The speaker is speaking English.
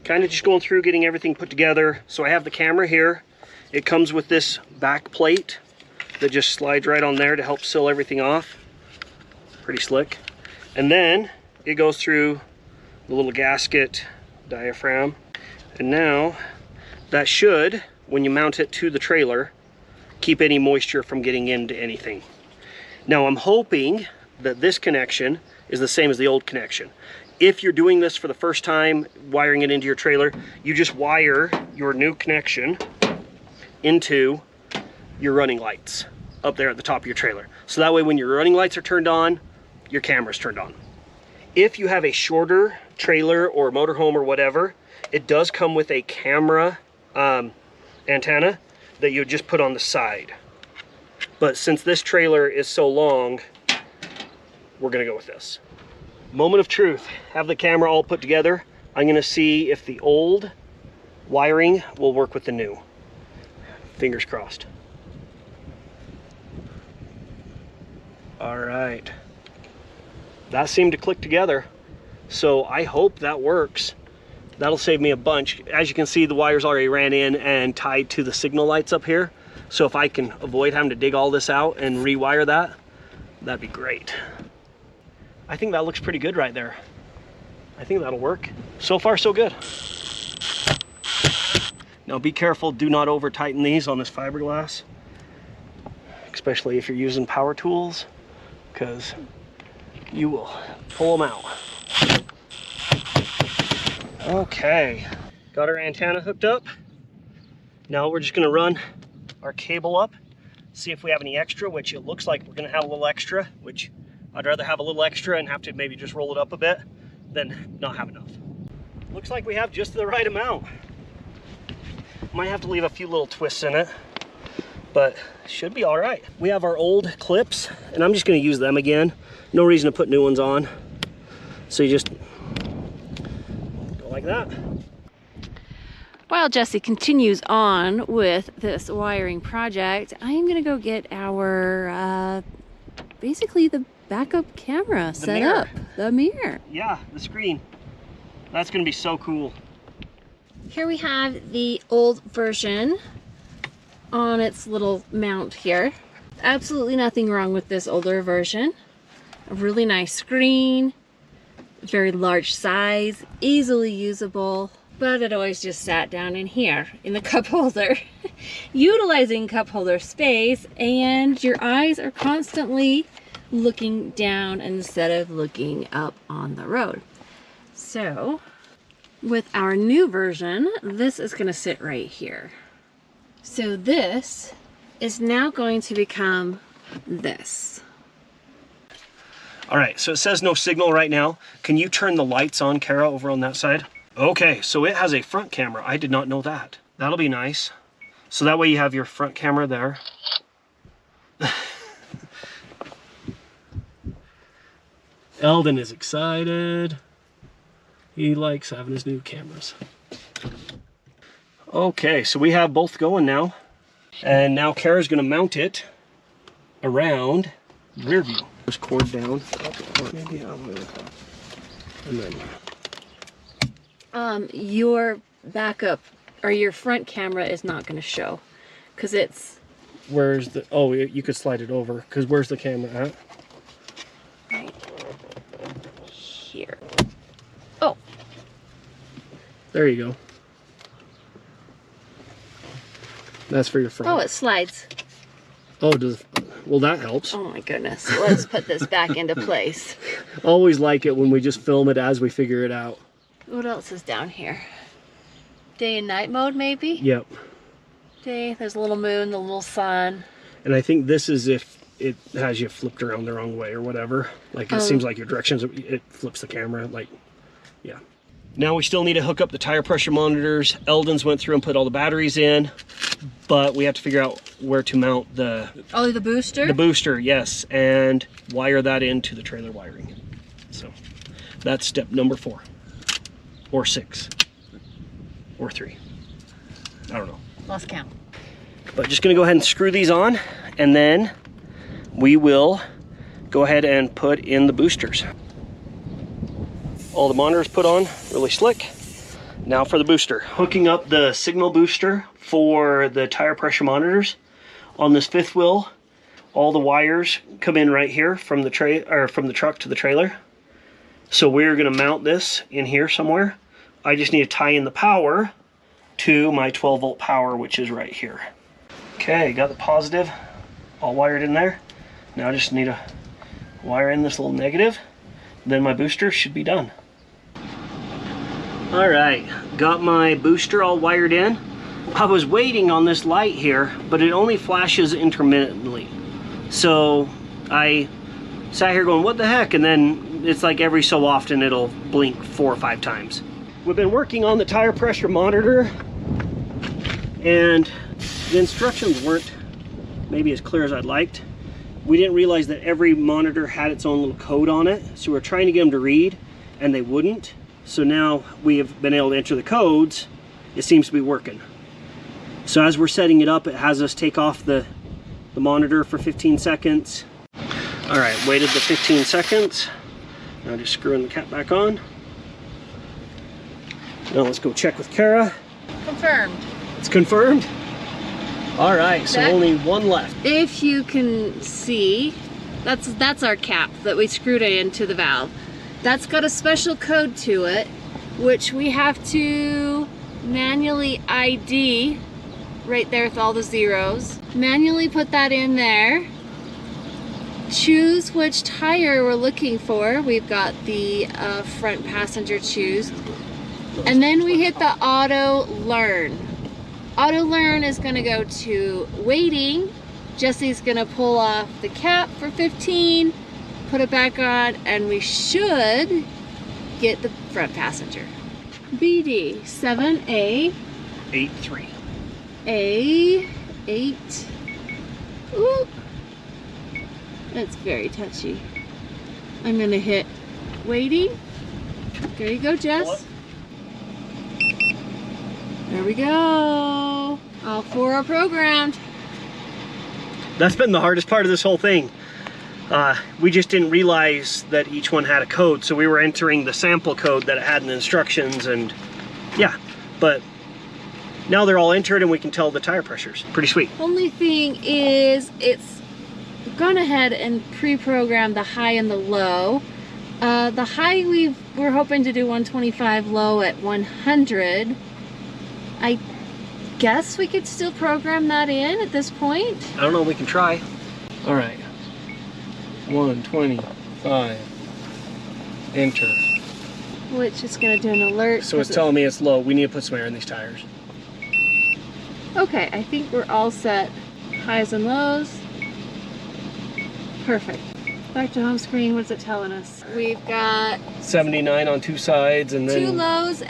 kind of just going through getting everything put together. So I have the camera here. It comes with this back plate that just slides right on there to help seal everything off. Pretty slick. And then it goes through the little gasket diaphragm. And now that should, when you mount it to the trailer, keep any moisture from getting into anything. Now I'm hoping that this connection is the same as the old connection. If you're doing this for the first time, wiring it into your trailer, you just wire your new connection into your running lights up there at the top of your trailer. So that way when your running lights are turned on, your camera's turned on. If you have a shorter trailer or motorhome or whatever, it does come with a camera antenna that you just put on the side. But since this trailer is so long, we're gonna go with this. Moment of truth. Have the camera all put together. I'm gonna see if the old wiring will work with the new. Fingers crossed. All right. That seemed to click together. So I hope that works. That'll save me a bunch. As you can see, the wires already ran in and tied to the signal lights up here. So if I can avoid having to dig all this out and rewire that, that'd be great. I think that looks pretty good right there. I think that'll work. So far, so good. Now be careful, do not over tighten these on this fiberglass, especially if you're using power tools, because you will pull them out. Okay, got our antenna hooked up. Now we're just gonna run our cable up, see if we have any extra, which it looks like we're gonna have a little extra, which I'd rather have a little extra and have to maybe just roll it up a bit than not have enough. Looks like we have just the right amount. Might have to leave a few little twists in it, but should be all right. We have our old clips, and I'm just gonna use them again. No reason to put new ones on. So you just go like that. While Jesse continues on with this wiring project, I'm gonna go get our, basically the backup camera set up. The mirror. Yeah, the screen. That's gonna be so cool. Here we have the old version on its little mount here. Absolutely nothing wrong with this older version. A really nice screen, very large size, easily usable, but it always just sat down in here in the cup holder. Utilizing cup holder space, and your eyes are constantly looking down instead of looking up on the road. So with our new version, this is going to sit right here. So this is now going to become this. All right, so it says no signal right now. Can you turn the lights on, Kara, over on that side? Okay, so it has a front camera. I did not know that. That'll be nice. So that way you have your front camera there. Eldon is excited. He likes having his new cameras. Okay, so we have both going now. And now Kara's gonna mount it around the rear view. Just cord down. And then your backup or your front camera is not going to show because it's... Where's the... Oh, you could slide it over because where's the camera at? Right here. Oh. There you go. That's for your front. Oh, it slides. Oh, does... Well, that helps. Oh my goodness. Let's put this back into place. Always like it when we just film it as we figure it out. What else is down here? Day and night mode, maybe? Yep. Day, there's a little moon, the little sun. And I think this is if it has you flipped around the wrong way or whatever. Like it seems like your directions, it flips the camera. Like, yeah. Now we still need to hook up the tire pressure monitors. Eldon's went through and put all the batteries in, but we have to figure out where to mount the... Oh, the booster? The booster, yes, and wire that into the trailer wiring. So that's step number 4, or 6, or 3. I don't know. Lost count. But just gonna go ahead and screw these on, and then we will go ahead and put in the boosters. All the monitors put on, really slick. Now for the booster. Hooking up the signal booster for the tire pressure monitors. On this fifth wheel, all the wires come in right here from the truck to the trailer. So we're gonna mount this in here somewhere. I just need to tie in the power to my 12 volt power, which is right here. Okay, got the positive all wired in there. Now I just need to wire in this little negative. Then my booster should be done. All right, got my booster all wired in. I was waiting on this light here, but it only flashes intermittently. So I sat here going, what the heck? And then it's like every so often it'll blink 4 or 5 times. We've been working on the tire pressure monitor, and the instructions weren't maybe as clear as I'd liked. We didn't realize that every monitor had its own little code on it. So we're trying to get them to read, and they wouldn't. So now we have been able to enter the codes. It seems to be working. So as we're setting it up, it has us take off the monitor for 15 seconds. All right, waited the 15 seconds. Now just screwing the cap back on. Now let's go check with Kara. Confirmed. It's confirmed? All right, so only one left. If you can see, that's our cap that we screwed into the valve. That's got a special code to it, which we have to manually ID right there with all the zeros. Manually put that in there. Choose which tire we're looking for. We've got the front passenger choose. And then we hit the auto learn. Auto learn is gonna go to waiting. Jesse's gonna pull off the cap for 15, put it back on, and we should get the front passenger. BD 7A 8-3. A8. Ooh. That's very touchy. I'm gonna hit waiting. There you go, Jess. There we go. All 4 are programmed. That's been the hardest part of this whole thing. We just didn't realize that each one had a code, so we were entering the sample code that it had in the instructions, and yeah, but now they're all entered and we can tell the tire pressures. Pretty sweet. Only thing is, it's gone ahead and pre-programmed the high and the low. The high we're hoping to do 125, low at 100. I guess we could still program that in at this point. I don't know, we can try. All right, 125, enter. Which is gonna do an alert. So it's telling me it's low. We need to put some air in these tires. Okay, I think we're all set. Highs and lows. Perfect. Back to home screen, what's it telling us? We've got 79 on 2 sides, and then 2 lows